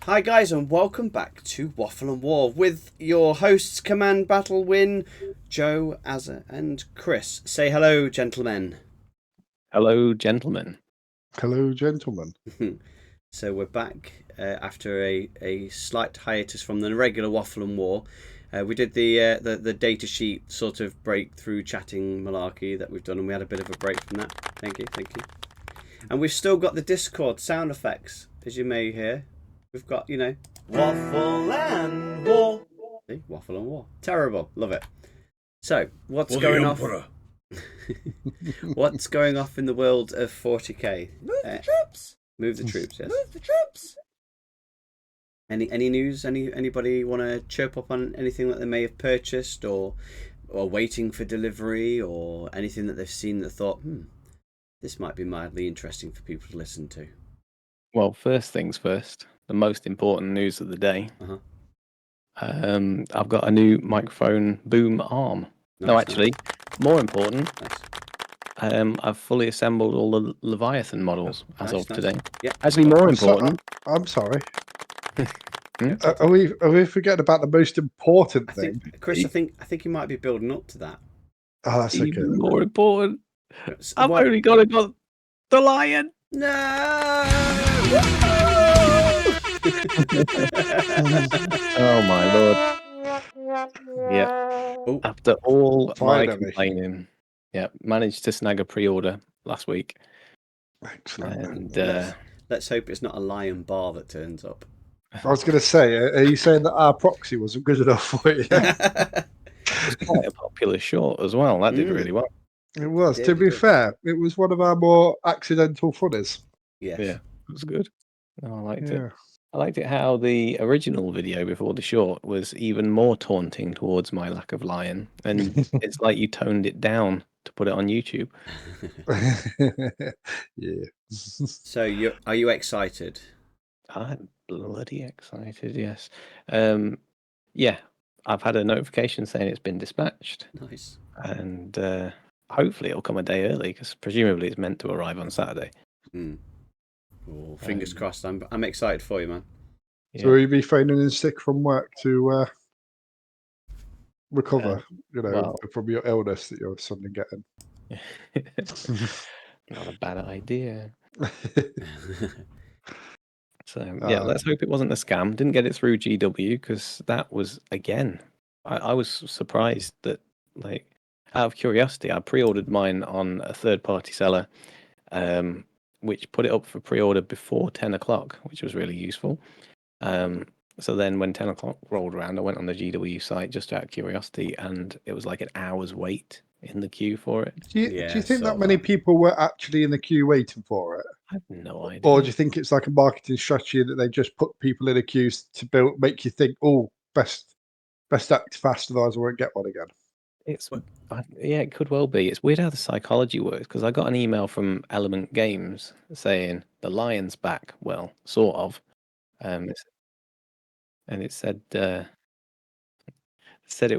Hi guys and welcome back to Waffle and War with your hosts Command Battle Win, Joe, Azza and Chris. Say hello, gentlemen. Hello, gentlemen. Hello, gentlemen. So we're back after a slight hiatus from the regular Waffle and War. We did the data sheet sort of breakthrough chatting malarkey that we've done, and we had a bit of a break from that. Thank you. And we've still got the Discord sound effects, as you may hear. We've got, Waffle and War. See? Waffle and War. Terrible. Love it. So, what's going off? What's going off in the world of 40k? Move the troops. Move the troops, yes. Move the troops. Any news? Anybody want to chirp up on anything that they may have purchased or waiting for delivery, or anything that they've seen that thought, this might be mildly interesting for people to listen to? Well, first things first, the most important news of the day. I've got a new microphone boom arm. Nice. More important, Nice. I've fully assembled all the Leviathan models as of today. Yeah. Actually, more important. I'm sorry. Are we forgetting about the most important thing? Chris, I think you might be building up to that. Oh, that's okay. Even more important. I've only got the lion. No. Oh my lord. Yeah. After all my complaining, managed to snag a pre-order last week. Excellent. And let's hope it's not a lion bar that turns up. I was going to say, are you saying that our proxy wasn't good enough for you? It was quite a popular short as well. That did really well. It was. To be fair, it was one of our more accidental funnies. Yes. Yeah, it was good. No, I liked it. I liked it how the original video before the short was even more taunting towards my lack of lion, and it's like you toned it down to put it on YouTube. Yeah. So are you excited? I'm bloody excited, yes. Yeah, I've had a notification saying it's been dispatched. Nice. And hopefully it'll come a day early, because presumably it's meant to arrive on Saturday. Oh, fingers crossed. I'm excited for you, man. So will you be phoning in sick from work to recover, from your illness that you're suddenly getting? Not a bad idea. So yeah, let's hope it wasn't a scam. Didn't get it through GW, because that was, again, I was surprised that, like, out of curiosity, I pre-ordered mine on a third-party seller, which put it up for pre-order before 10 o'clock, which was really useful. So then when 10 o'clock rolled around, I went on the GW site just out of curiosity, and it was like an hour's wait in the queue for it. Do you think that many people were actually in the queue waiting for it? I have no idea. Or do you think it's like a marketing strategy that they just put people in a queue to make you think, oh, best act fast, otherwise I won't get one again? Yeah, it could well be. It's weird how the psychology works, because I got an email from Element Games saying the lion's back. Well, sort of. And it said it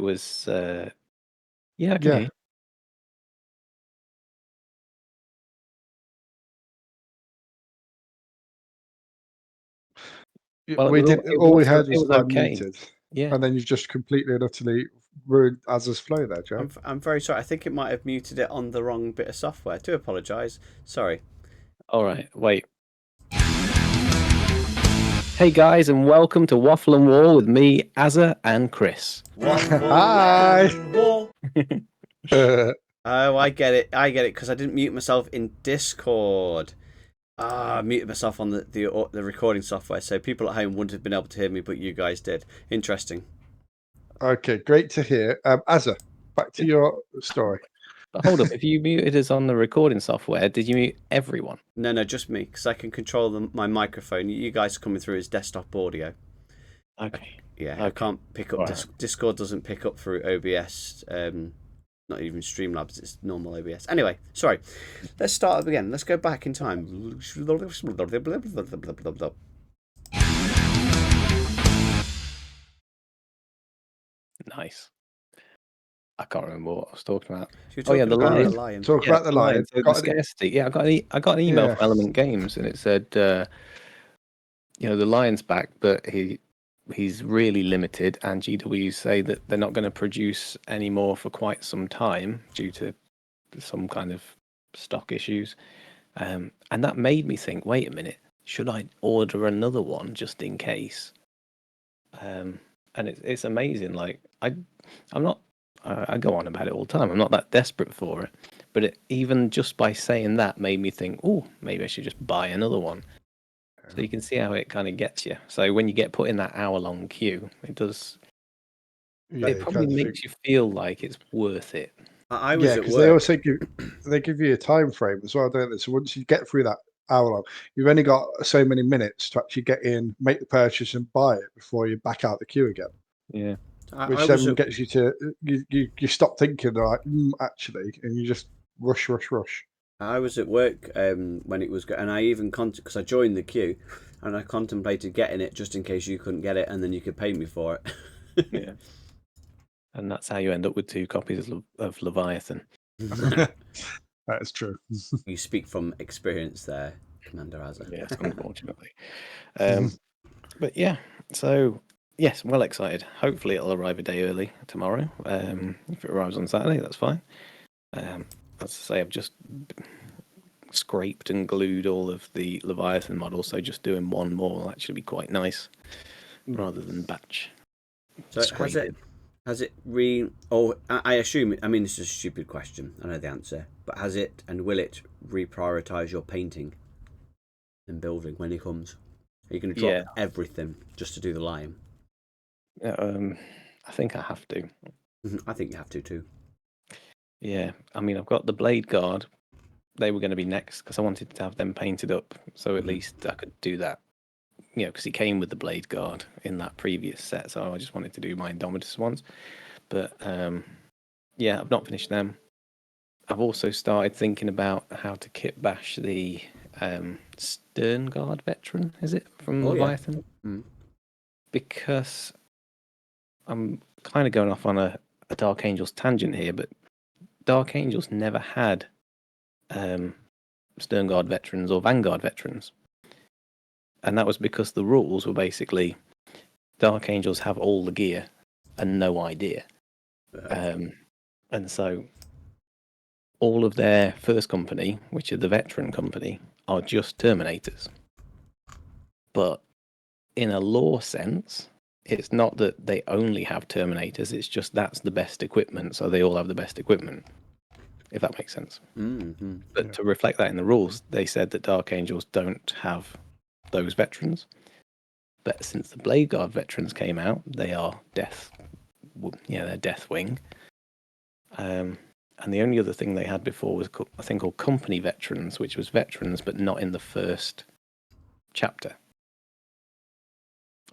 was yeah, I can hear you. Well, we heard was unmuted. Yeah. And then you've just completely and utterly ruined Azza's flow there, Joe. I'm very sorry. I think it might have muted it on the wrong bit of software. I do apologise. Sorry. All right, wait. Hey guys, and welcome to Waffle and War with me, Azza, and Chris. Hi. Oh, I get it, because I didn't mute myself in Discord. I muted myself on the recording software, so people at home wouldn't have been able to hear me, but you guys did. Interesting. Okay, great to hear. Azza, back to your story. But hold up, if you muted us on the recording software, did you mute everyone? No, just me, because I can control my microphone. You guys are coming through as desktop audio. Okay. Yeah, okay. I can't pick up. Right. Discord doesn't pick up through OBS. Not even Streamlabs, it's normal OBS. Anyway, sorry. Let's start up again. Let's go back in time. Nice. I can't remember what I was talking about. The lion. Talk about the lion. So the scarcity. Yeah, I got an email from Element Games, and it said the Lion's back, but he's really limited, and GW say that they're not going to produce any more for quite some time due to some kind of stock issues. And that made me think, wait a minute, should I order another one just in case? And it's amazing. Like I'm not. I go on about it all the time. I'm not that desperate for it, but even just by saying that made me think, oh, maybe I should just buy another one. So you can see how it kind of gets you. So when you get put in that hour-long queue, it does. Yeah, It probably makes you feel like it's worth it. I was at because work. they also give you a time frame as well, don't they? So once you get through that hour long, you've only got so many minutes to actually get in, make the purchase, and buy it before you back out the queue again. Yeah. Which then gets you to you stop thinking like actually, and you just rush. I was at work when it was, and I even because I joined the queue, and I contemplated getting it just in case you couldn't get it, and then you could pay me for it. Yeah. And that's how you end up with 2 copies of Leviathan. That is true. You speak from experience there, Commander Azza. Yes, unfortunately. But yeah, so yes, well excited. Hopefully it'll arrive a day early tomorrow. If it arrives on Saturday, that's fine. As I say, I've just scraped and glued all of the Leviathan models, so just doing one more will actually be quite nice rather than batch. So has it I assume, I mean, this is a stupid question, I know the answer, but has it and will it reprioritise your painting and building when it comes? Are you going to drop everything just to do the Lion? I think I have to. I think you have to too. Yeah, I mean, I've got the Blade Guard. They were going to be next because I wanted to have them painted up, so at least I could do that. Because he came with the Blade Guard in that previous set, so I just wanted to do my Indomitus ones. But yeah, I've not finished them. I've also started thinking about how to kit bash the Stern Guard veteran, is it, from Leviathan? Yeah. Because I'm kind of going off on a Dark Angels tangent here, but Dark Angels never had Stern Guard veterans or Vanguard veterans. And that was because the rules were basically Dark Angels have all the gear and no idea. And so all of their first company, which are the veteran company, are just Terminators. But in a lore sense, it's not that they only have Terminators, it's just that's the best equipment, so they all have the best equipment, if that makes sense. But to reflect that in the rules, they said that Dark Angels don't have those veterans. But since the Blade Guard veterans came out, they are they're Deathwing. And the only other thing they had before was a thing called Company Veterans, which was veterans, but not in the first chapter.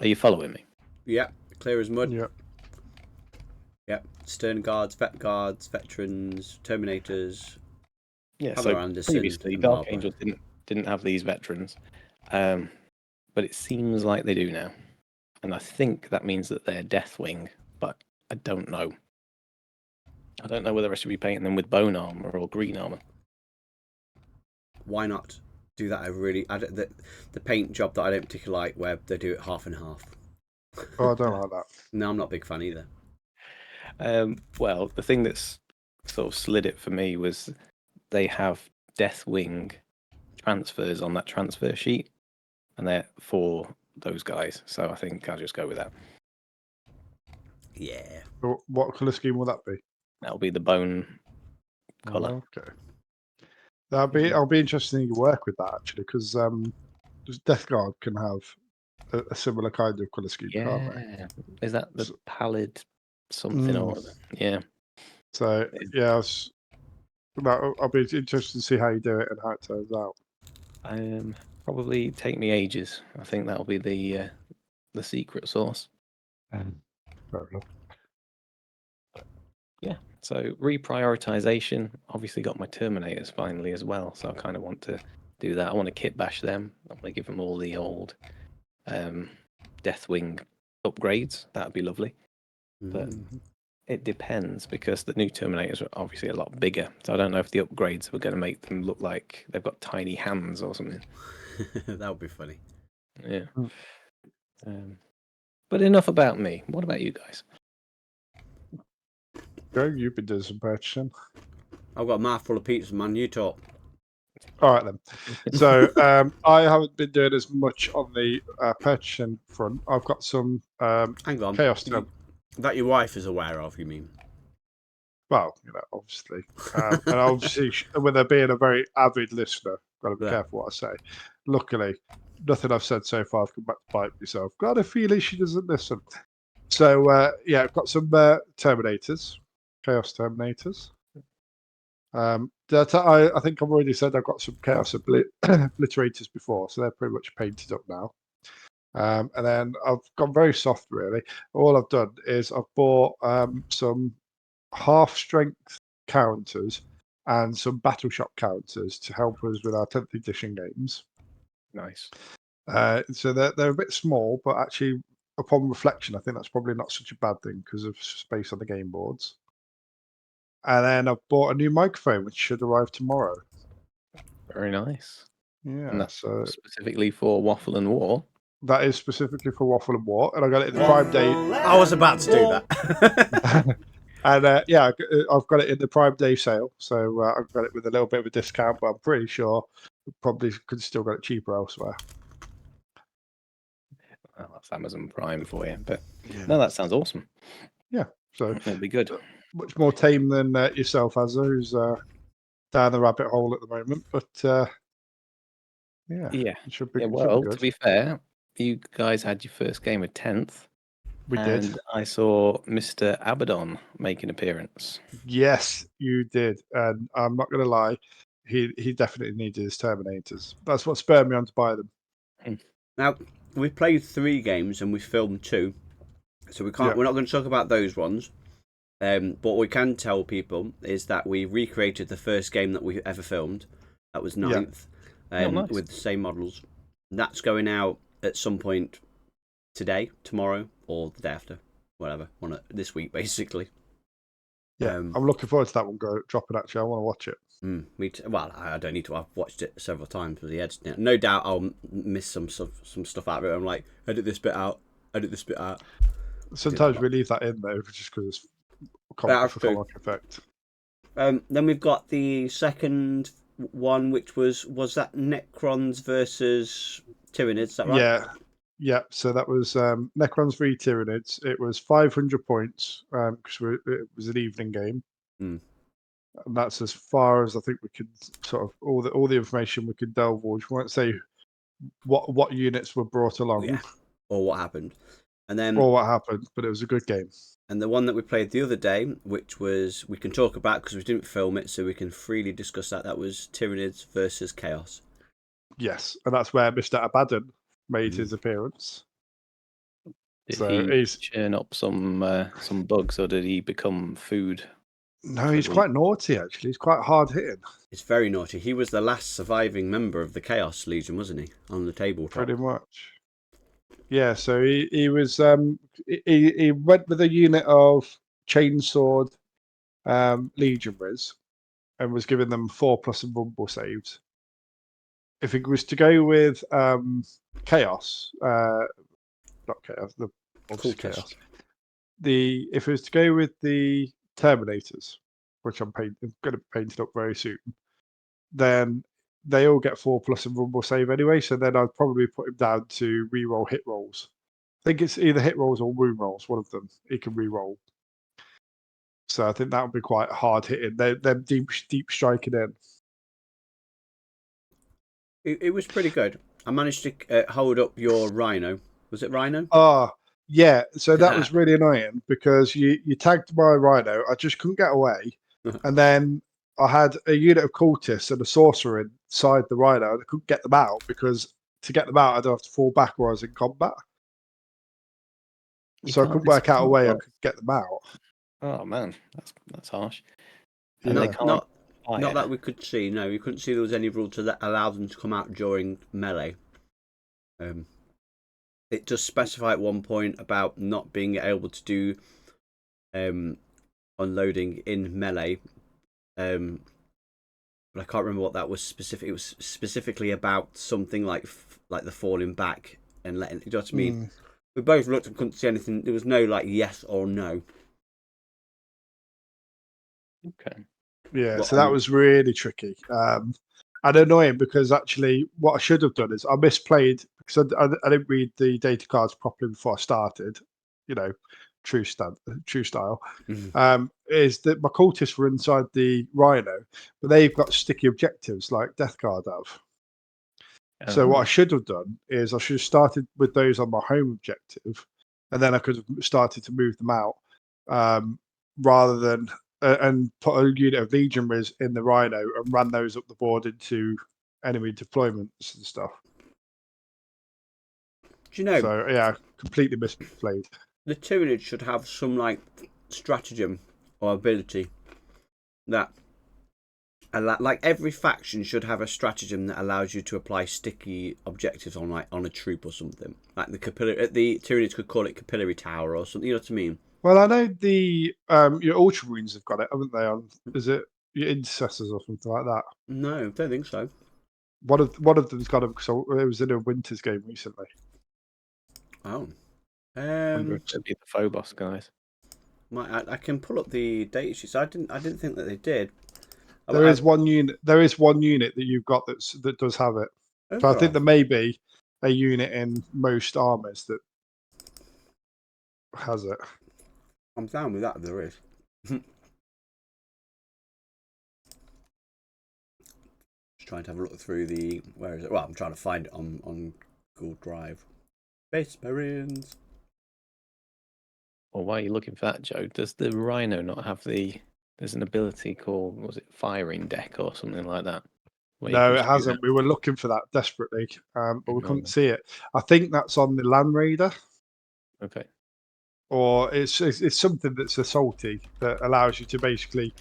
Are you following me? Yeah, clear as mud. Yeah. Yeah, Stern Guards, Vet Guards, Veterans, Terminators. Yeah, so previously Dark Angels didn't have these veterans, but it seems like they do now. And I think that means that they're Deathwing, but I don't know. I don't know whether I should be painting them with bone armor or green armor. Why not do that? The paint job that I don't particularly like, where they do it half and half. Oh, I don't like that. No, I'm not a big fan either. Well, the thing that's sort of slid it for me was they have Deathwing transfers on that transfer sheet, and they're for those guys. So I think I'll just go with that. Yeah. So what colour scheme will that be? That'll be the bone colour. Okay. I'll be interested in your work with that actually, because Death Guard can have a similar kind of colour scheme, can't they? Is that the pallid something or other? Yeah. So yeah, I'll be interested to see how you do it and how it turns out. Probably take me ages. I think that'll be the secret sauce. Fair enough. Yeah. So reprioritization. Obviously got my Terminators finally as well. So I kind of want to do that. I want to kit bash them. I want to give them all the old Deathwing upgrades. That would be lovely. But it depends, because the new Terminators are obviously a lot bigger. So I don't know if the upgrades were going to make them look like they've got tiny hands or something. That would be funny. Yeah. But enough about me. What about you guys? Joe, you've been doing some purchasing. I've got a mouthful of pizza, man. You talk. All right then. So I haven't been doing as much on the purchasing front. I've got some Hang on. chaos. That your wife is aware of, you mean? Well, obviously, and obviously, with her being a very avid listener, got to be careful what I say. Luckily, nothing I've said so far I've come back to bite myself. Got a feeling she doesn't listen. So I've got some Terminators, Chaos Terminators. I think I've already said I've got some Chaos Obliterators before, so they're pretty much painted up now. And then I've gone very soft, really. All I've done is I've bought some half-strength counters and some battle shop counters to help us with our 10th edition games. Nice. So they're a bit small, but actually, upon reflection, I think that's probably not such a bad thing because of space on the game boards. And then I've bought a new microphone, which should arrive tomorrow. Very nice. Yeah, and that's specifically for Waffle and War. That is specifically for Waffle and War, and I got it in the Prime Day. I was about to do that. And I've got it in the Prime Day sale, so I've got it with a little bit of a discount, but I'm pretty sure probably could still get it cheaper elsewhere. Well, that's Amazon Prime for you, but no, that sounds awesome. Yeah, so it'll be good. Much more tame than yourself, Azza, who's down the rabbit hole at the moment, but it should be. Well, good. To be fair, you guys had your first game of 10th. We did. I saw Mr. Abaddon make an appearance. Yes, you did. And I'm not going to lie, he definitely needed his Terminators. That's what spurred me on to buy them. Now, we played 3 games and we filmed 2. So we're not going to talk about those ones. What we can tell people is that we recreated the first game that we ever filmed. That was 9th. Nice. With the same models. And that's going out at some point today, tomorrow, or the day after, whatever. This week, basically. Yeah, I'm looking forward to that one dropping. Actually, I want to watch it. Well, I don't need to. I've watched it several times with the editing. No doubt, I'll miss some stuff out of it. I'm like, edit this bit out. Sometimes we leave that in though, just because it's comic effect. Then we've got the second one, which was that Necrons versus Tyranids. Is that right? Yeah. So that was Necrons v Tyranids. It was 500 points because it was an evening game, and that's as far as I think we could sort of all the information we could delve. We won't say what units were brought along, or what happened, but it was a good game. And the one that we played the other day, which was we can talk about because we didn't film it, so we can freely discuss that. That was Tyranids versus Chaos. Yes, and that's where Mr. Abaddon made his appearance. Did he churn up some bugs, or did he become food? No, he's quite naughty, actually. He's quite hard-hitting. He's very naughty. He was the last surviving member of the Chaos Legion, wasn't he? On the tabletop. Pretty much. Yeah, so he was he went with a unit of chainsword legionaries and was giving them 4+ invulnerable saves. If it was to go with Chaos, not Chaos, Chaos. If it was to go with the Terminators, which I'm going to paint it up very soon, then they all get 4+ invulnerable save anyway. So then I'd probably put him down to reroll hit rolls. I think it's either hit rolls or wound rolls. One of them he can reroll. So I think that would be quite hard hitting. They're deep striking in. It was pretty good. I managed to hold up your Rhino. Was it Rhino? Yeah. So that was really annoying because you tagged my Rhino. I just couldn't get away, and then I had a unit of cultists and a sorcerer inside the Rhino, and I couldn't get them out because to get them out, I'd have to fall back where I was in combat. So I couldn't work out a way I could get them out. Oh man, that's harsh. And they can't. Not that we could see. No, we couldn't see there was any rule to allow them to come out during melee. It does specify at one point about not being able to do unloading in melee. But I can't remember what that was specific. It was specifically about something like the falling back and letting. You know what I mean? We both looked and couldn't see anything. There was no like yes or no. Okay. Yeah, But, so that was really tricky and annoying because actually what I should have done is I misplayed because I didn't read the data cards properly before I started. You know, true style. Is that my cultists were inside the Rhino, but they've got sticky objectives like Death Guard have. So what I should have done is I should have started with those on my home objective, and then I could have started to move them out rather than and put a unit of legionaries in the Rhino and ran those up the board into enemy deployments and stuff. Do you know? So yeah, completely misplayed. The Tyranids should have some like stratagem or ability that, like every faction should have a stratagem that allows you to apply sticky objectives on a troop or something. Like the Tyranids could call it capillary tower or something. You know what I mean? Well, I know the your Ultramarines have got it, haven't they? On is it your Intercessors or something like that? No, I don't think so. One of them's got them. So it was in a Winters game recently. Oh, It'd be the Phobos guys. I can pull up the data sheets. I didn't think that they did. There is one unit. There is one unit that you've got that does have it. So I think there may be a unit in most armies that has it. I'm down with that if there is. Just trying to have a look through the... Where is it? Well, I'm trying to find it on Google Drive. Space Marines. Well, while you're looking for that, Joe, does the Rhino not have there's an ability called, was it Firing Deck or something like that? No, it hasn't. We were looking for that desperately, but we couldn't see it. I think that's on the Land Raider. Okay. Or it's something that's assaulty that allows you to basically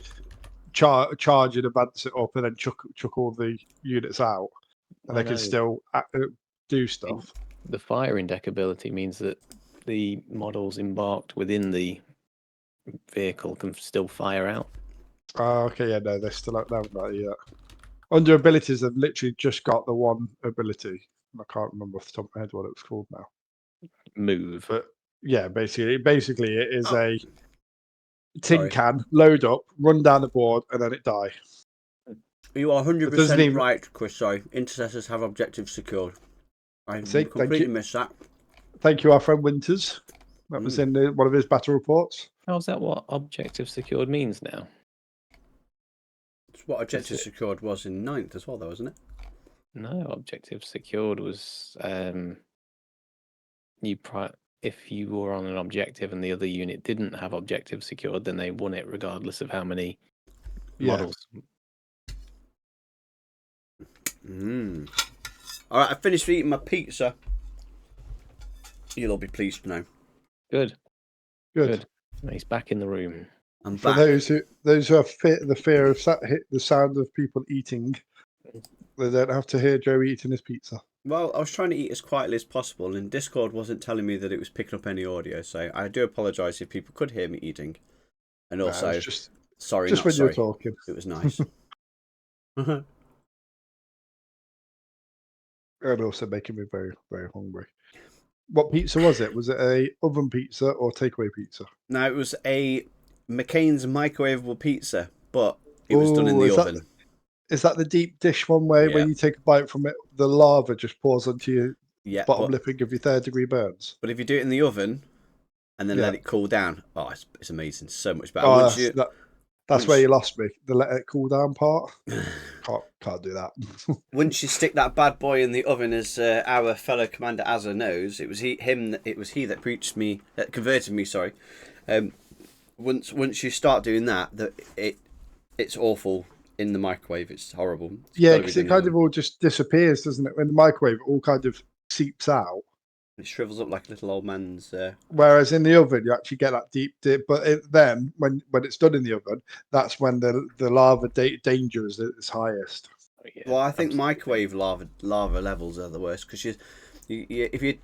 charge and advance it up and then chuck all the units out, and they can still do stuff. The Firing Deck ability means that the models embarked within the vehicle can still fire out. Oh, okay, yeah, no, they still haven't that yet. Under abilities, they've literally just got the one ability. I can't remember off the top of my head what it was called now. Move. But yeah, basically it is a tin can, load up, run down the board, and then it die. You are 100% right, Chris. Sorry, Intercessors have objectives secured. I completely missed that. Thank you, our friend Winters. That was in one of his battle reports. How's that what objective secured means now? It's what objective secured was in 9th as well, though, wasn't it? No, objective secured was if you were on an objective and the other unit didn't have objective secured, then they won it regardless of how many models. All right, I finished eating my pizza. You'll all be pleased to know. Good. He's back in the room. I'm back. For those who have the fear of the sound of people eating, they don't have to hear Joe eating his pizza. Well, I was trying to eat as quietly as possible, and Discord wasn't telling me that it was picking up any audio, so I do apologise if people could hear me eating. And also, sorry, just when you're talking. It was nice. And also making me very, very hungry. What pizza was it? Was it a oven pizza or takeaway pizza? No, it was a McCain's microwavable pizza, but it was done in the oven. Is that the deep dish one where when you take a bite from it, the lava just pours onto your bottom lip and give you 3rd-degree burns? But if you do it in the oven and then let it cool down, it's amazing. So much better. That's where you lost me. The let it cool down part. Can't do that. Once you stick that bad boy in the oven, as our fellow Commander Azza knows, it was he that converted me. Sorry. Once you start doing that, it's awful in the microwave. It's horrible. Because it kind of all just disappears, doesn't it? In the microwave, it all kind of seeps out. It shrivels up like a little old man's. Whereas in the oven, you actually get that deep dip. But then, when it's done in the oven, that's when the lava danger is at its highest. Well, I think microwave lava levels are the worst because if you're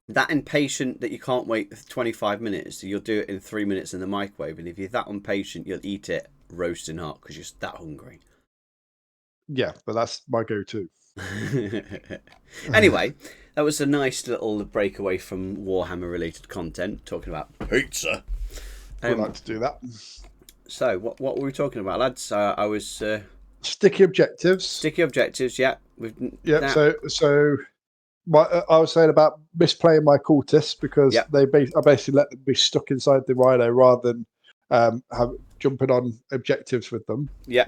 that impatient that you can't wait 25 minutes, you'll do it in 3 minutes in the microwave. And if you're that impatient, you'll eat it roasting hot because you're that hungry. Yeah, but that's my go-to. Anyway, that was a nice little breakaway from Warhammer related content, talking about pizza. We like to do that. So, what were we talking about, lads? I was sticky objectives. Sticky objectives, yeah. So I was saying about misplaying my cultists because I basically let them be stuck inside the rhino rather than jumping on objectives with them. Yeah.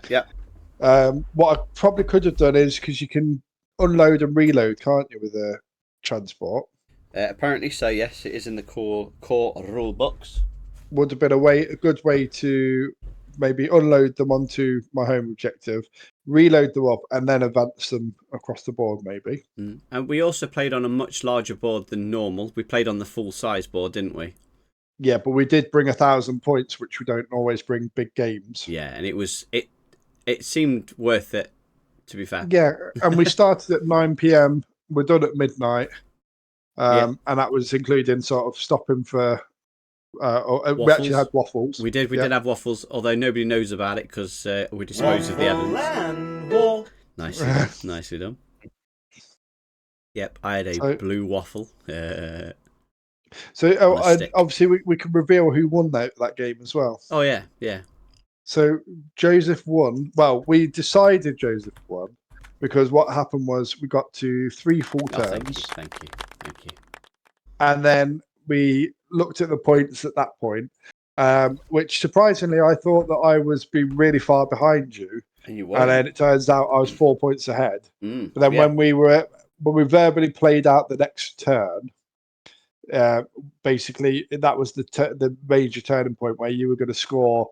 What I probably could have done is, because you can unload and reload, can't you, with a transport? Apparently so, yes. It is in the core rule books. Would have been a good way to maybe unload them onto my home objective, reload them up, and then advance them across the board, maybe. And we also played on a much larger board than normal. We played on the full-size board, didn't we? Yeah, but we did bring 1,000 points, which we don't always bring big games. Yeah, and it seemed worth it, to be fair. Yeah, and we started at 9 p.m. We're done at midnight, and that was including sort of stopping for... we actually had waffles. We did have waffles, although nobody knows about it because we disposed of the evidence. Nicely done. Yep, I had a blue waffle. Obviously we can reveal who won that game as well. Oh yeah. So Joseph won. Well, we decided Joseph won because what happened was we got to 3 full turns. Thank you. And then we looked at the points at that point, which surprisingly I thought that I was being really far behind you. And you were. And then it turns out I was 4 points ahead. But then when we verbally played out the next turn, basically that was the major turning point where you were going to score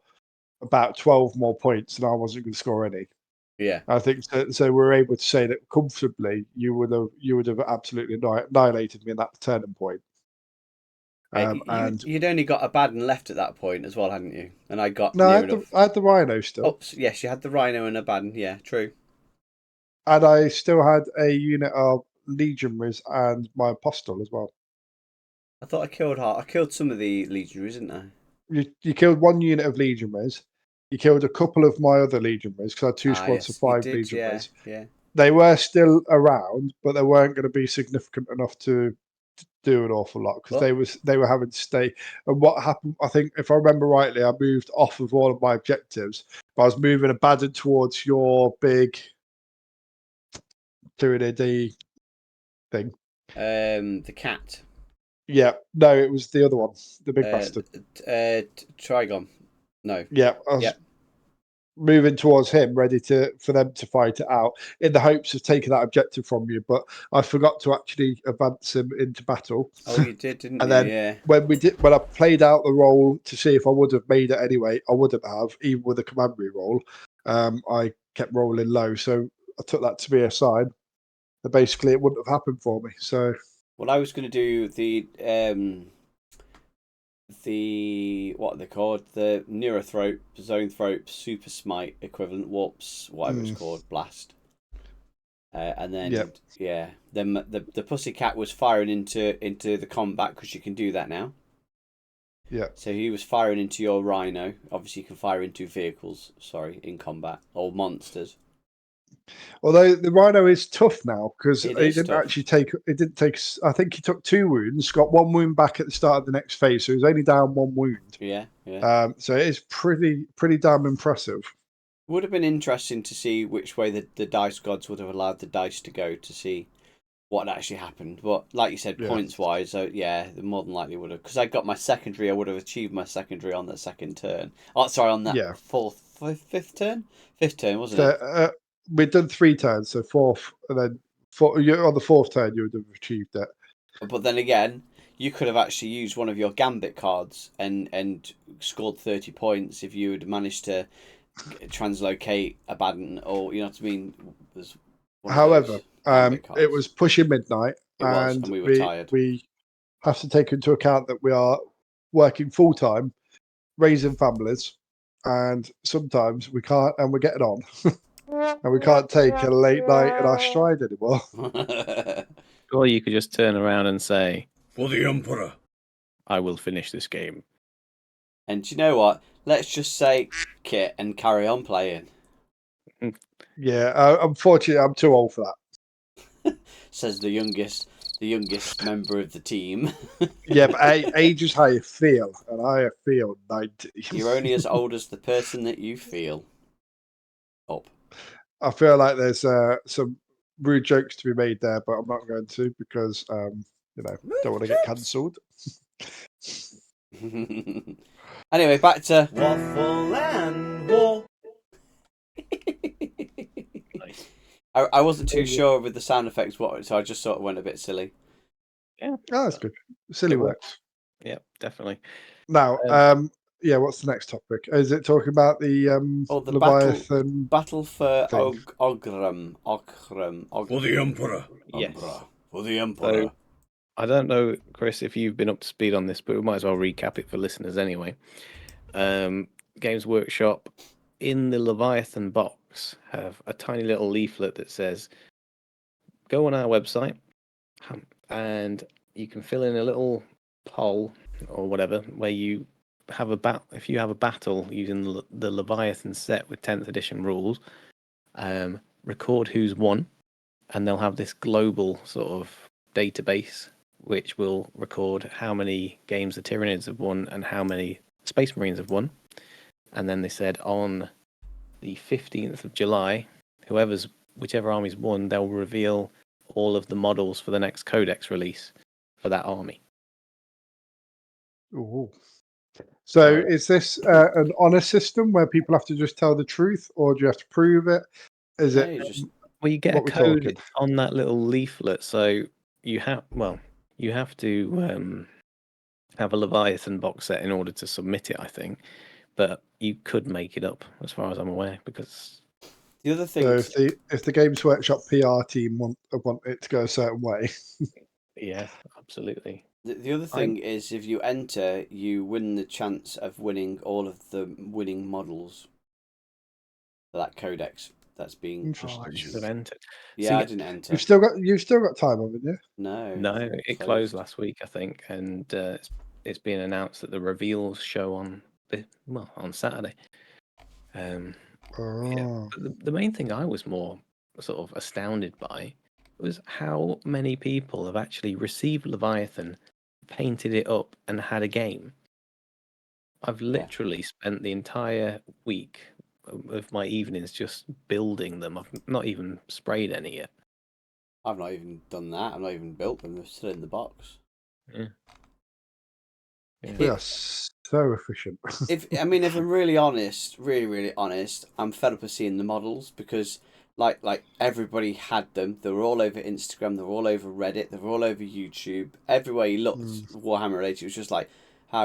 about 12 more points and I wasn't going to score any. Yeah, I think so. We were able to say that comfortably you would have absolutely annihilated me in that turning point. And you'd only got a Abaddon left at that point as well, hadn't you? And I got I had the Rhino still. Oh, yes, you had the Rhino and Abaddon. Yeah, true. And I still had a unit of Legionaries and my Apostle as well. I thought I killed some of the Legionaries, didn't I? You killed one unit of Legionaries. You killed a couple of my other Legionaries because I had 2 squads of 5 Legionaries. Yeah. They were still around, but they weren't going to be significant enough to do an awful lot because they were having to stay. And what happened, I think, if I remember rightly, I moved off of all of my objectives, but I was moving Abaddon towards your big 2D thing. The cat. Yeah, no, it was the other one, the big bastard. Trigon. No. Yeah, I was moving towards him, ready for them to fight it out, in the hopes of taking that objective from you. But I forgot to actually advance him into battle. Oh, you did, didn't and you? Then yeah. When I played out the roll to see if I would have made it anyway, I wouldn't have, even with a command reroll. I kept rolling low, so I took that to be a sign that basically it wouldn't have happened for me. So. Well, I was going to do the what are they called? The Neurothrope, Zonethrope, Super Smite equivalent, Warps, whatever it's called, Blast. And then then the Pussycat was firing into the combat because you can do that now. Yeah. So he was firing into your Rhino. Obviously, you can fire into vehicles. Sorry, in combat or monsters. Although the Rhino is tough now because It didn't take. I think he took 2 wounds, got 1 wound back at the start of the next phase, so he was only down 1 wound. Yeah. So it is pretty damn impressive. Would have been interesting to see which way the dice gods would have allowed the dice to go to see what actually happened. But like you said, points wise, they more than likely would have, because I got my secondary. I would have achieved my secondary on the second turn. Oh, sorry, on that fifth turn, wasn't it? We'd done 3 turns, so 4th, and then on the 4th turn you would have achieved it. But then again, you could have actually used one of your Gambit cards and scored 30 points if you had managed to translocate Abaddon, or you know what I mean. However, it was pushing midnight, and we were tired. We have to take into account that we are working full time, raising families, and sometimes we can't, and we're getting on. And we can't take a late night in our stride anymore. Or you could just turn around and say, "For the Emperor, I will finish this game." And you know what? Let's just say kit and carry on playing. Yeah, unfortunately, I'm too old for that. Says the youngest member of the team. Yeah, but age is how you feel, and I feel 90. You're only as old as the person that you feel. Up. I feel like there's some rude jokes to be made there, but I'm not going to because don't want to get cancelled. Anyway, back to Waffle and War. I wasn't too sure with the sound effects, so I just sort of went a bit silly. Yeah, that's good. Silly works. Yeah, definitely. Now, what's the next topic? Is it talking about the the Leviathan battle for thing? Ogrim. For the Emperor. Yes. For the Emperor. So, I don't know, Chris, if you've been up to speed on this, but we might as well recap it for listeners anyway. Games Workshop in the Leviathan box have a tiny little leaflet that says, go on our website and you can fill in a little poll or whatever where you have if you have a battle using the Leviathan set with 10th edition rules, record who's won, and they'll have this global sort of database which will record how many games the Tyranids have won and how many Space Marines have won. And then they said on the 15th of July, whichever army's won, they'll reveal all of the models for the next Codex release for that army. Ooh. So is this an honor system where people have to just tell the truth, or do you have to prove it? Is it? Well, you get a code on that little leaflet, so you have to have a Leviathan box set in order to submit it, I think. But you could make it up, as far as I'm aware, because the other thing. So if the Games Workshop PR team want it to go a certain way. Yeah, absolutely. The other thing is, if you enter, you win the chance of winning all of the winning models for that codex that's being. Interesting. I should have entered. Yeah, I didn't enter. You've still got time, haven't you? No, it closed last week, I think, and it's been announced that the reveals show on Saturday. The main thing I was more sort of astounded by was how many people have actually received Leviathan, painted it up, and had a game. I've literally spent the entire week of my evenings just building them. I've not even sprayed any yet. I've not even done that. I've not even built them. They're still in the box. Yeah. We are so efficient. if I'm really honest, really honest, I'm fed up of seeing the models because like everybody had them. They were all over Instagram. They were all over Reddit. They were all over YouTube. Everywhere you looked, Warhammer related, it was just like,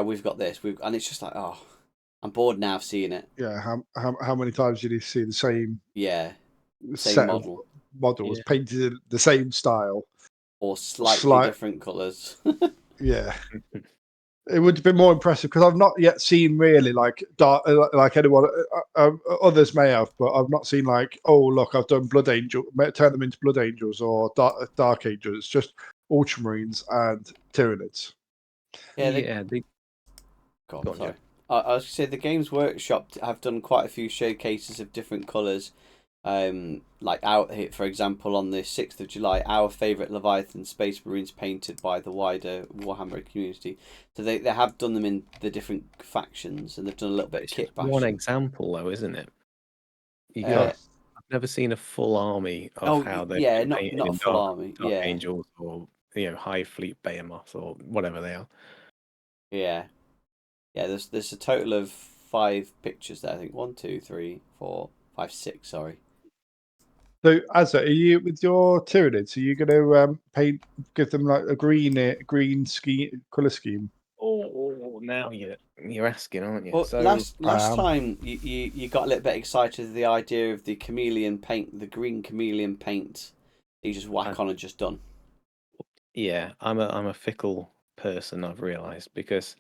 we've got this. And it's just like, oh, I'm bored now of seeing it. Yeah. How many times did you see the same? Yeah. Same models painted in the same style or slightly different colours. Yeah. It would have been more impressive because I've not yet seen really like anyone others may have, but I've not seen like, oh look, I've done Blood Angel, turn them into Blood Angels or Dark Angels. It's just Ultramarines and Tyranids. Go on, sorry. I was going to say the Games Workshop have done quite a few showcases of different colours. Like out here, for example, on the 6th of July, our favourite Leviathan Space Marines painted by the wider Warhammer community. So they have done them in the different factions, and they've done a little bit of kit bashing. One example, though, isn't it? I've never seen a full army of how they're not a full army. Dark Angels or High Fleet Behemoth or whatever they are. Yeah. There's a total of 5 pictures there. I think 1, 2, 3, 4, 5, 6. Sorry. So, Azza, are you with your Tyranids? Are you going to give them like a green scheme, colour scheme? Oh, now you're asking, aren't you? Well, so last time you got a little bit excited at the idea of the chameleon paint, the green chameleon paint. You just whack on and just done. Yeah, I'm a fickle person. I've realised because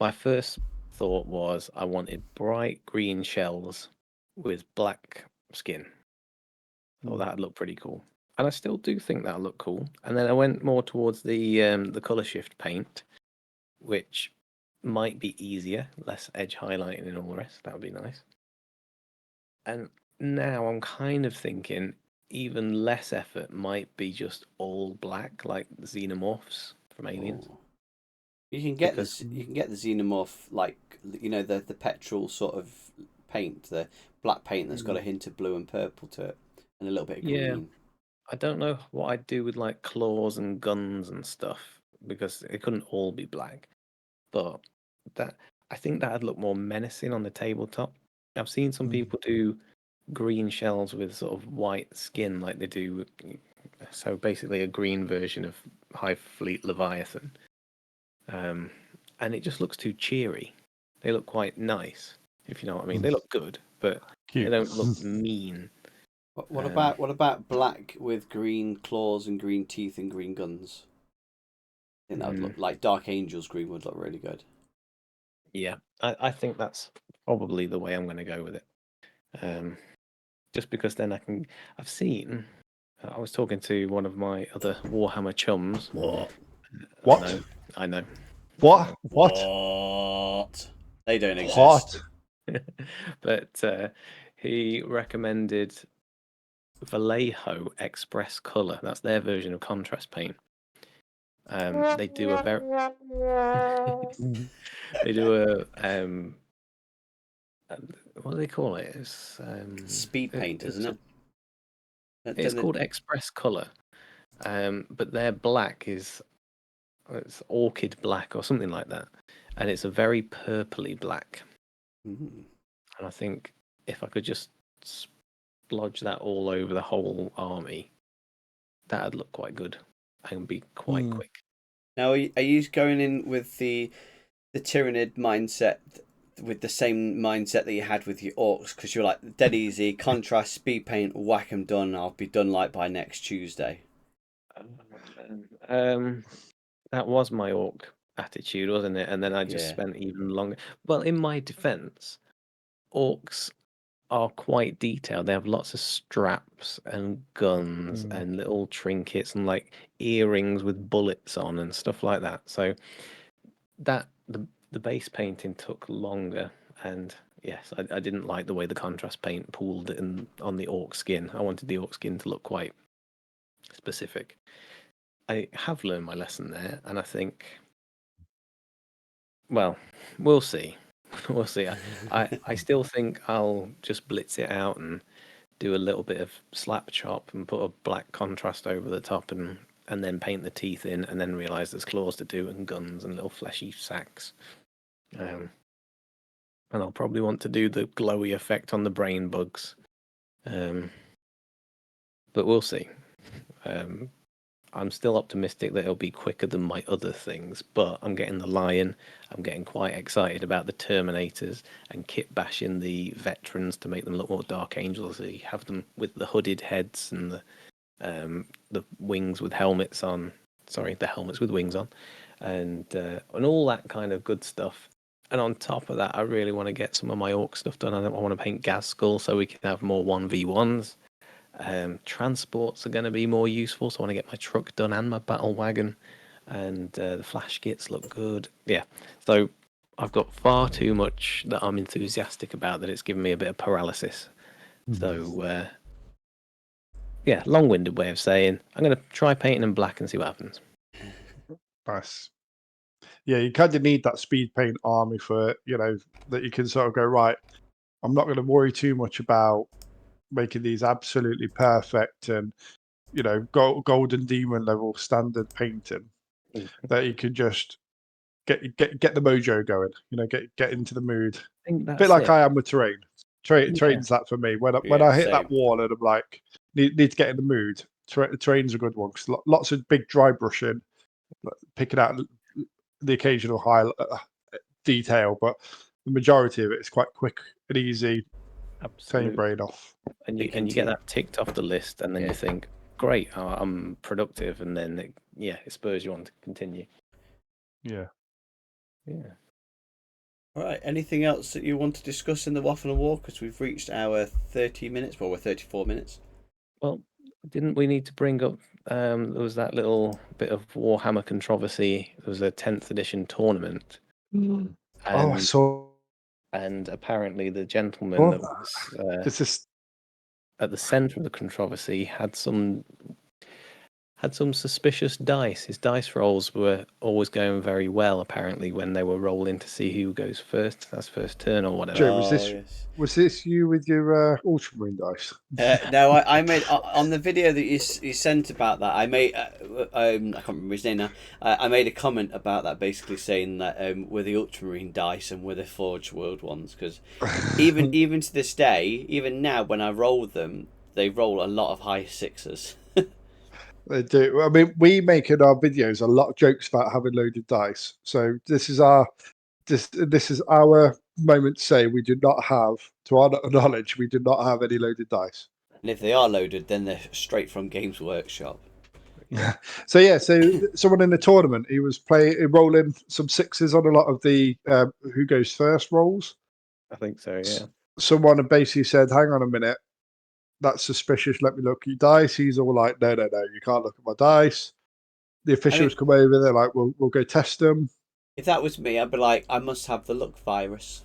my first thought was I wanted bright green shells with black skin. Oh, that'd look pretty cool, and I still do think that'd look cool. And then I went more towards the color shift paint, which might be easier, less edge highlighting and all the rest. That would be nice. And now I'm kind of thinking even less effort might be just all black, like the xenomorphs from Aliens. Oh. You can get Because- this. You can get the xenomorph, like the petrol sort of paint, the black paint that's got a hint of blue and purple to it, and a little bit of Yeah. green. I don't know what I'd do with like claws and guns and stuff because it couldn't all be black. But I think that'd look more menacing on the tabletop. I've seen some people do green shells with sort of white skin, like they do. So basically, a green version of High Fleet Leviathan, and it just looks too cheery. They look quite nice, if you know what I mean. They look good, but Cute. they don't look mean. What about black with green claws and green teeth and green guns? I think that would look like Dark Angel's green would look really good. Yeah, I think that's probably the way I'm going to go with it. Just because then I've seen. I was talking to one of my other Warhammer chums. What? I know. What? What? They don't exist. What? But he recommended Vallejo Express Color. That's their version of contrast paint. They do a very what do they call it? It's Speed paint, isn't it? It's called Express Color. But their black it's orchid black or something like that, and it's a very purpley black. Mm. And I think if I could just splodge that all over the whole army, that'd look quite good and be quite quick. Now, are you going in with the Tyranid mindset, with the same mindset that you had with your orcs? Because you're like, dead easy, contrast, speed paint, whack 'em done. I'll be done like by next Tuesday. That was my orc attitude, wasn't it? And then I just spent even longer. Well, in my defense, orcs are quite detailed. They have lots of straps and guns and little trinkets and like earrings with bullets on and stuff like that. So that the base painting took longer, and yes, I didn't like the way the contrast paint pooled on the orc skin. I wanted the orc skin to look quite specific. I have learned my lesson there, and I think, well, we'll see. We'll see. I still think I'll just blitz it out and do a little bit of slap chop and put a black contrast over the top and then paint the teeth in, and then realise there's claws to do and guns and little fleshy sacks. And I'll probably want to do the glowy effect on the brain bugs. But we'll see. I'm still optimistic that it'll be quicker than my other things, but I'm getting the Lion. I'm getting quite excited about the Terminators and kit bashing the veterans to make them look more Dark Angels. So you have them with the hooded heads and the wings with helmets on. Sorry, the helmets with wings on, and all that kind of good stuff. And on top of that, I really want to get some of my orc stuff done. I want to paint Gas Skull so we can have more 1v1s. Transports are going to be more useful, so I want to get my truck done and my battle wagon, and the flash kits look good. Yeah, so I've got far too much that I'm enthusiastic about that it's given me a bit of paralysis. So yeah, long-winded way of saying I'm going to try painting in black and see what happens. Nice. Yeah, you kind of need that speed paint army for that you can sort of go, right, I'm not going to worry too much about making these absolutely perfect and golden demon level standard painting. That you can just get the mojo going, get into the mood. I think that's a bit like it. I am with terrain. Terrain's that for me. When I hit that wall and I'm like, need to get in the mood. Terrain's a good one because lots of big dry brushing, picking out the occasional high detail, but the majority of it is quite quick and easy. Turn your brain off, and you get that ticked off the list, and then you think, great, I'm productive, and then it spurs you on to continue. Yeah. All right. Anything else that you want to discuss in the Waffle and War? Because we've reached our 30 minutes. Well, we're 34 minutes. Well, didn't we need to bring up? There was that little bit of Warhammer controversy. There was a 10th edition tournament. I saw. And apparently, the gentleman that was it's just at the centre of the controversy had some suspicious dice. His dice rolls were always going very well, apparently, when they were rolling to see who goes first. That's first turn or whatever. Joe, Yes. was this you with your ultramarine dice? No, I made on the video that you sent about that. I made I can't remember his name now. I made a comment about that, basically saying that with the ultramarine dice and with the Forge World ones, because even to this day, even now when I roll them, they roll a lot of high sixes. They do. I mean, we make in our videos a lot of jokes about having loaded dice. So this is our moment to say we do not have, to our knowledge, we do not have any loaded dice. And if they are loaded, then they're straight from Games Workshop. So someone in the tournament, he was rolling some sixes on a lot of the who goes first rolls. I think so, yeah. Someone had basically said, "Hang on a minute, that's suspicious. Let me look at your dice." He's all like, "No, you can't look at my dice." The officials come over. They're like, "We'll go test them." If that was me, I'd be like, I must have the luck virus.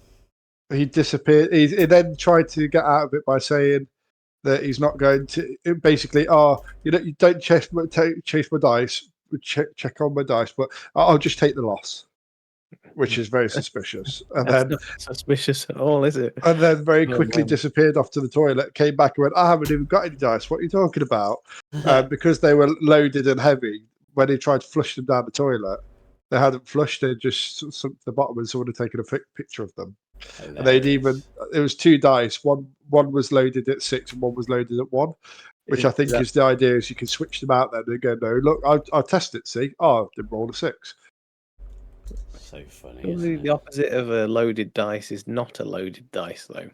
He disappeared. He then tried to get out of it by saying that he's not going to. Basically, you don't chase my dice. Check on my dice, but I'll just take the loss, which is very suspicious. And That's then not suspicious at all, is it? And then very quickly man. disappeared off to the toilet. Came back and went, "I haven't even got any dice. What are you talking about?" Because they were loaded and heavy. When he tried to flush them down the toilet, they hadn't flushed. They just sunk to the bottom, and someone had taken a picture of them. Hilarious. And they'd even it was 2 dice. One was loaded at 6, and one was loaded at 1. Which I think is the idea is you can switch them out. Then and go, "No, look, I'll test it. See, I didn't roll a 6." So funny. Surely the opposite of a loaded dice is not a loaded dice, though.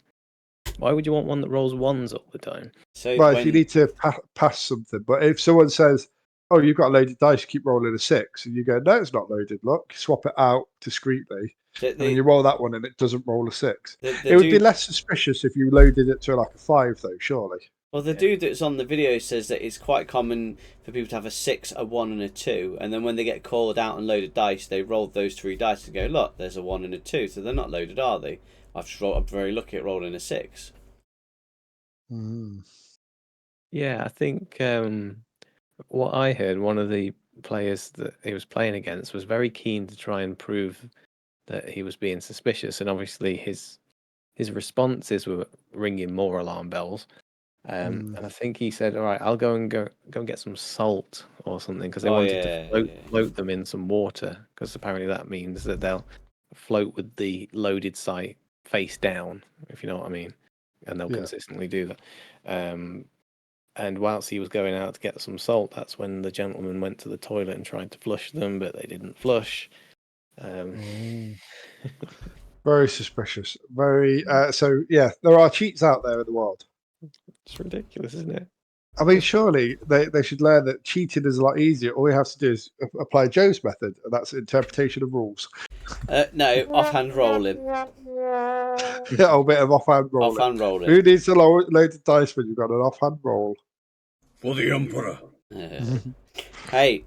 Why would you want one that rolls ones all the time? So well, if you need to pass something, but if someone says, "Oh, you've got a loaded dice, you keep rolling a 6," and you go, "No, it's not loaded. Look," swap it out discreetly, and then you roll that one, and it doesn't roll a 6. It would be less suspicious if you loaded it to like a 5, though. Surely. Well, the dude that's on the video says that it's quite common for people to have a 6, a 1, and a 2, and then when they get called out and loaded dice, they roll those 3 dice and go, "Look, there's a 1 and a 2, so they're not loaded, are they?" I'm very lucky at rolling a 6. Yeah, I think what I heard, one of the players that he was playing against was very keen to try and prove that he was being suspicious, and obviously his responses were ringing more alarm bells. And I think he said, "All right, I'll go and get some salt or something," because they wanted to float them in some water, because apparently that means that they'll float with the loaded sight face down, if you know what I mean, and they'll consistently do that. And whilst he was going out to get some salt, that's when the gentleman went to the toilet and tried to flush them, but they didn't flush. Very suspicious. Very. So yeah, there are cheats out there in the world. It's ridiculous, isn't it? I mean, surely they should learn that cheating is a lot easier. All you have to do is apply Joe's method, and that's interpretation of rules. No, offhand rolling. A little bit of offhand rolling. Offhand rolling. Who needs a loaded dice when you've got an offhand roll? For the Emperor. Hey,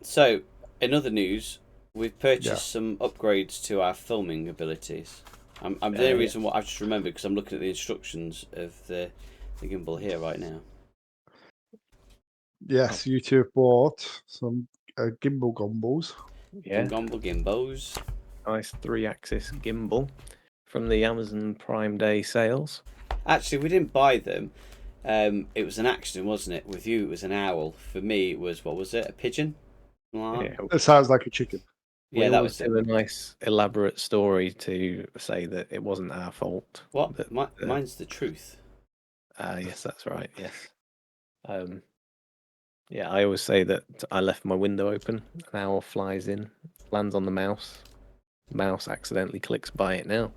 so in other news, we've purchased some upgrades to our filming abilities. The only reason why I've just remembered because I'm looking at the instructions of the gimbal here right now. Yes, you two have bought some gimbal gumballs. Yeah, Gimbals. nice 3-axis gimbal from the Amazon Prime Day sales. Actually, we didn't buy them. It was an accident, wasn't it? With you, it was an owl. For me, it was, what was it? A pigeon? It sounds like a chicken. Yeah, that was a nice, elaborate story to say that it wasn't our fault. What? Mine's the truth. Yes, that's right. Yes. Yeah, I always say that I left my window open. An owl flies in, lands on the mouse. The mouse accidentally clicks by it now.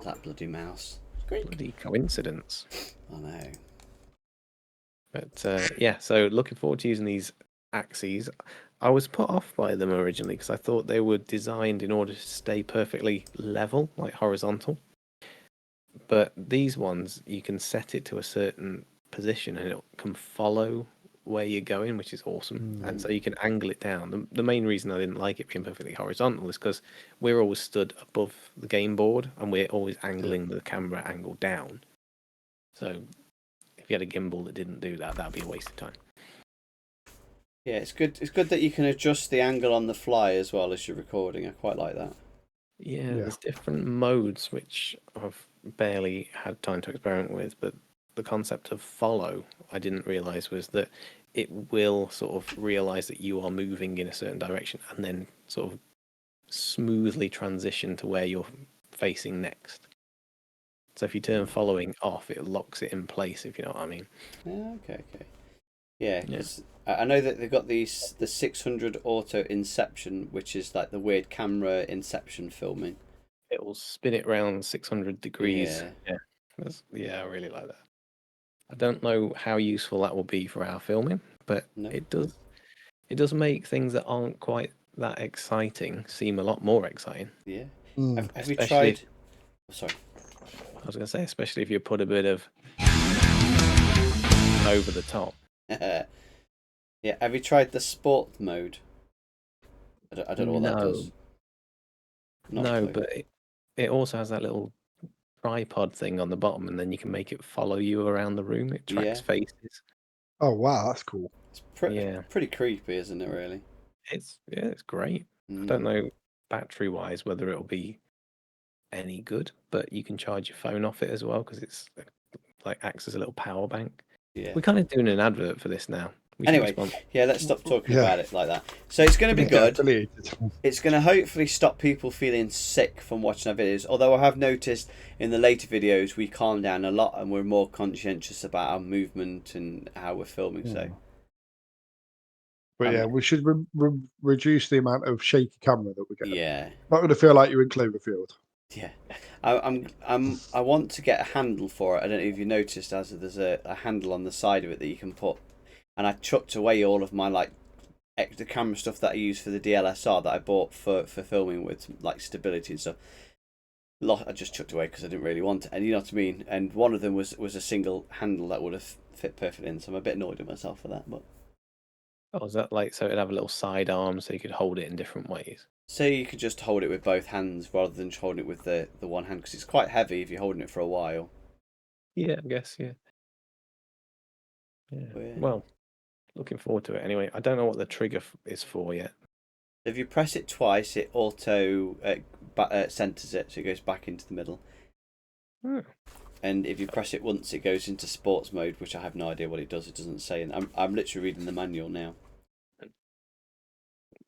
That bloody mouse. Great. Bloody coincidence. I know. But yeah, so looking forward to using these axes. I was put off by them originally because I thought they were designed in order to stay perfectly level, like horizontal. But these ones, you can set it to a certain position and it can follow where you're going, which is awesome. And so you can angle it down. The main reason I didn't like it being perfectly horizontal is because we're always stood above the game board and we're always angling the camera angle down. So If you had a gimbal that didn't do that, that'd be a waste of time. Yeah, it's good. It's good that you can adjust the angle on the fly as well as you're recording. I quite like that. Yeah, there's different modes which I've barely had time to experiment with, but the concept of follow, I didn't realize was that it will sort of realize that you are moving in a certain direction and then sort of smoothly transition to where you're facing next. So if you turn following off, it locks it in place, if you know what I mean. Okay. Yeah, because I know that they've got the 600 auto inception, which is like the weird camera inception filming. It will spin it round 600 degrees. Yeah. I really like that. I don't know how useful that will be for our filming, but it does make things that aren't quite that exciting seem a lot more exciting. Yeah. Mm. Have you tried? Sorry. I was going to say, especially if you put a bit of over the top. Yeah. Have you tried the sport mode? I don't know what that does. No, but it also has that little tripod thing on the bottom, and then you can make it follow you around the room. It tracks faces. Oh wow, that's cool. It's pretty creepy, isn't it? Really. It's great. I don't know battery wise whether it'll be any good, but you can charge your phone off it as well because it's like acts as a little power bank. Yeah. We're kind of doing an advert for this now. Anyway, let's stop talking about it like that. So it's going to be good. It's going to hopefully stop people feeling sick from watching our videos. Although I have noticed in the later videos we calm down a lot and we're more conscientious about our movement and how we're filming. So, but we should reduce the amount of shaky camera that we get. Yeah, not going to feel like you're in Cloverfield. Yeah, I want to get a handle for it. I don't know if you noticed, as there's a handle on the side of it that you can put. And I chucked away all of my like extra camera stuff that I use for the DLSR that I bought for filming with like stability and stuff. I just chucked away because I didn't really want it, and you know what I mean. And one of them was a single handle that would have fit perfectly in, so I'm a bit annoyed with myself for that. But is that like so it'd have a little side arm so you could hold it in different ways? So you could just hold it with both hands rather than just holding it with the one hand because it's quite heavy if you're holding it for a while. Yeah, I guess yeah. Well, looking forward to it anyway. I don't know what the trigger is for yet. If you press it twice, it auto centers it, so it goes back into the middle. And if you press it once, it goes into sports mode, which I have no idea what it does. It doesn't say, and I'm literally reading the manual now.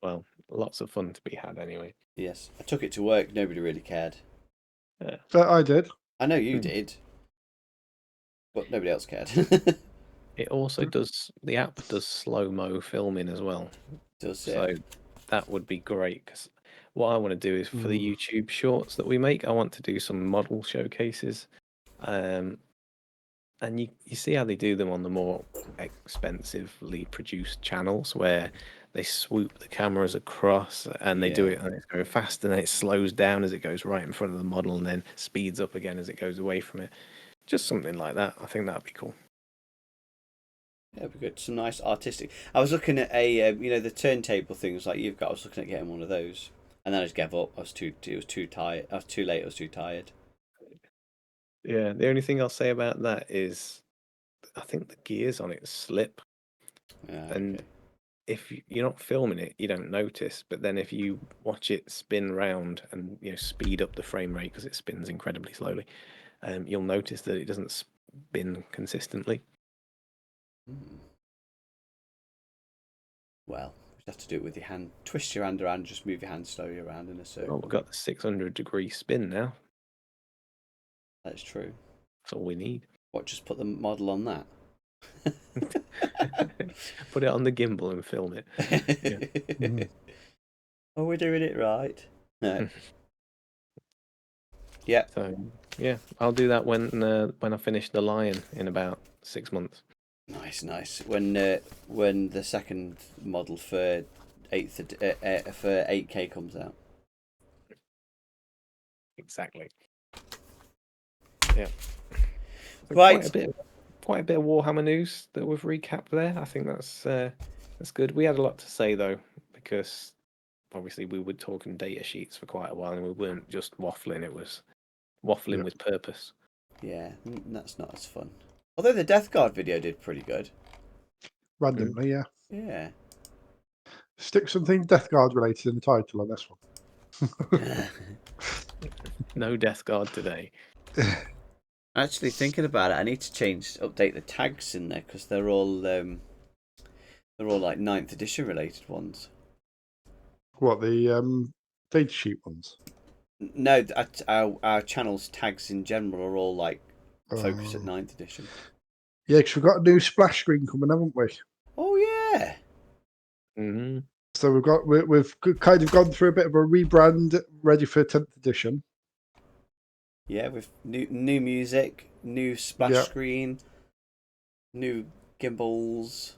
Well, lots of fun to be had anyway. Yes, I took it to work. Nobody really cared. Yeah, I did. I know you did, but nobody else cared. It also does. The app does slow-mo filming as well. So that would be great because what I want to do is for the YouTube shorts that we make, I want to do some model showcases. And you see how they do them on the more expensively produced channels where they swoop the cameras across and they do it and it's going fast and then it slows down as it goes right in front of the model and then speeds up again as it goes away from it. Just something like that. I think that'd be cool. Yeah, it'd be good. Some nice artistic. I was looking at the turntable things like you've got. I was looking at getting one of those, and then I just gave up. It was too tired. I was too late. I was too tired. Yeah, the only thing I'll say about that is, I think the gears on it slip, and if you're not filming it, you don't notice. But then if you watch it spin round and speed up the frame rate because it spins incredibly slowly, you'll notice that it doesn't spin consistently. Well, you have to do it with your hand. Twist your hand around, just move your hand slowly around in a circle. Oh, we've got the 600-degree spin now. That's true. That's all we need. What, just put the model on that? Put it on the gimbal and film it. Oh, we're doing it right. No. Yeah. So yeah, I'll do that when I finish the Lion in about 6 months. Nice. When the second model for 8K comes out. Exactly. Yeah. Right. Quite a bit of Warhammer news that we've recapped there. I think that's good. We had a lot to say though, because obviously we were talking data sheets for quite a while and we weren't just waffling. It was waffling with purpose. Yeah, that's not as fun. Although the Death Guard video did pretty good. Randomly, yeah. Yeah. Stick something Death Guard related in the title on this one. No Death Guard today. Actually, thinking about it, I need to update the tags in there because they're all like 9th edition related ones. What, the data sheet ones? No, our channel's tags in general are all like focused at 9th edition. Yeah, because we've got a new splash screen coming, haven't we? Oh yeah. Mm-hmm. So we've kind of gone through a bit of a rebrand, ready for 10th edition. Yeah, with new music, new splash screen, new gimbals.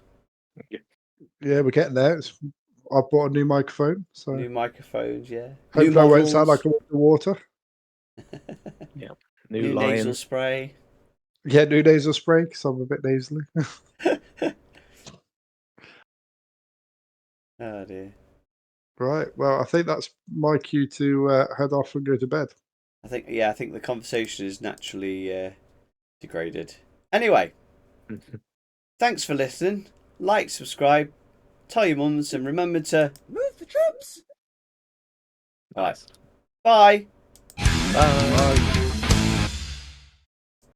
Yeah, we're getting there. I bought a new microphone, so New microphones, yeah. hopefully I won't sound like I'm underwater. Yeah. New lion. nasal spray. Yeah, new nasal spray because I'm a bit nasally. Oh dear. Right. Well, I think that's my cue to head off and go to bed. I think the conversation is naturally degraded. Anyway, thanks for listening. Like, subscribe, tell your mums, and remember to move the troops. All right. Bye. Bye.